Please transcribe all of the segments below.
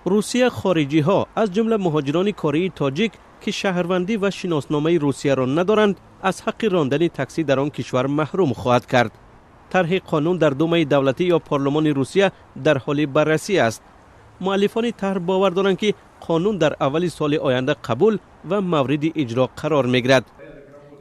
روسیه خارجی ها از جمله مهاجران کره تاجیک که شهروندی و شناسنامه روسیه را ندارند از حق راندن تاکسی در آن کشور محروم خواهد کرد. طرح قانون در دومه دولتی یا پارلمان روسیه در حال بررسی است. مؤلفان طرح باور دارند که قانون در اول سال آینده قبول و مورد اجرا قرار میگیرد.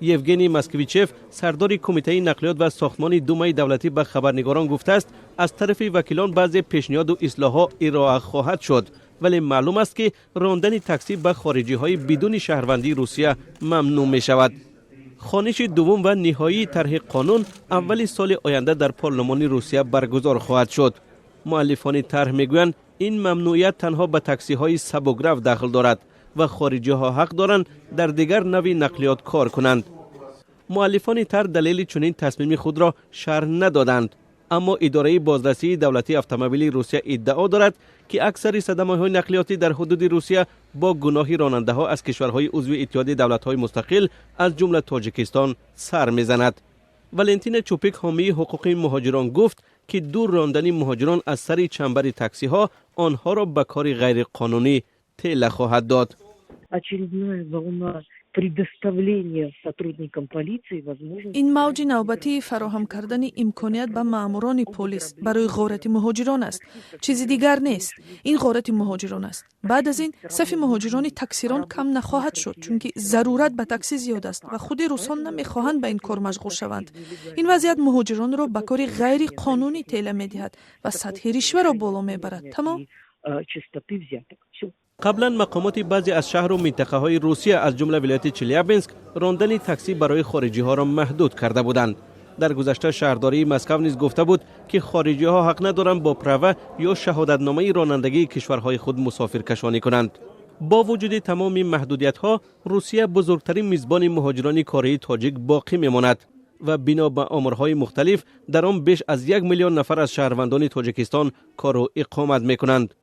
یوگنی مسکویچف سردار کمیته نقلیات و ساختمان دومه دولتی به خبرنگاران گفته است از طرف وکیلان بعضی پیشنهاد و اصلاحات ارائه خواهد شد، ولی معلوم است که راندن تاکسی به خارجی های بدون شهروندی روسیه ممنوع می شود. خوانش دوم و نهایی طرح قانون اول سال آینده در پارلمان روسیه برگزار خواهد شد. مؤلفان طرح میگویند این ممنوعیت تنها به تاکسی های سبک‌رو داخل دارد و خارجی ها حق دارند در دیگر نوع نقلیات کار کنند. مؤلفان طرح دلیل چنین تصمیم خود را شرح ندادند، اما اداره بازرسی دولتی اتومبیل روسیه ادعا دارد که اکثر صدمه‌های نقلیاتی در حدود روسیه با گناه راننده ها از کشورهای عضو اتحاد دولت‌های مستقل از جمله تاجیکستان سر می‌زند. والنتینا چوپیک حامی حقوق مهاجران گفت که دور راندن مهاجران از سر چنبر تاکسی ها آنها را به کار غیر قانونی تله خواهد داد. این موج نوبتی فراهم کردن امکانیت به ماموران پلیس برای غارت مهاجران است، چیزی دیگر نیست. این غارت مهاجران است. بعد از این صف مهاجران تاکسیران کم نخواهد شد، چون که ضرورت به تاکسی زیاد است و خود روسان نمیخواهند به این کار مشغول شوند. این وضعیت مهاجران را به کار غیر قانونی تله میدهد و سطح رشوه را بالا میبرد. تمام. قبلا مقامات بعضی از شهر و منطقه های روسیه از جمله ولایت چلیابینسک راندن تاکسی برای خارجی ها را محدود کرده بودند. در گذشته شهرداری مسکو نیز گفته بود که خارجی ها حق ندارند با پروه یا شهادتنامه رانندگی کشورهای خود مسافر کشانی کنند. با وجود تمام محدودیت ها، روسیه بزرگترین میزبان مهاجران کره تاجیک باقی میماند و بنا به آمارهای مختلف در آن بیش از 1 میلیون نفر از شهروندان تاجیکستان کار و اقامت میکنند.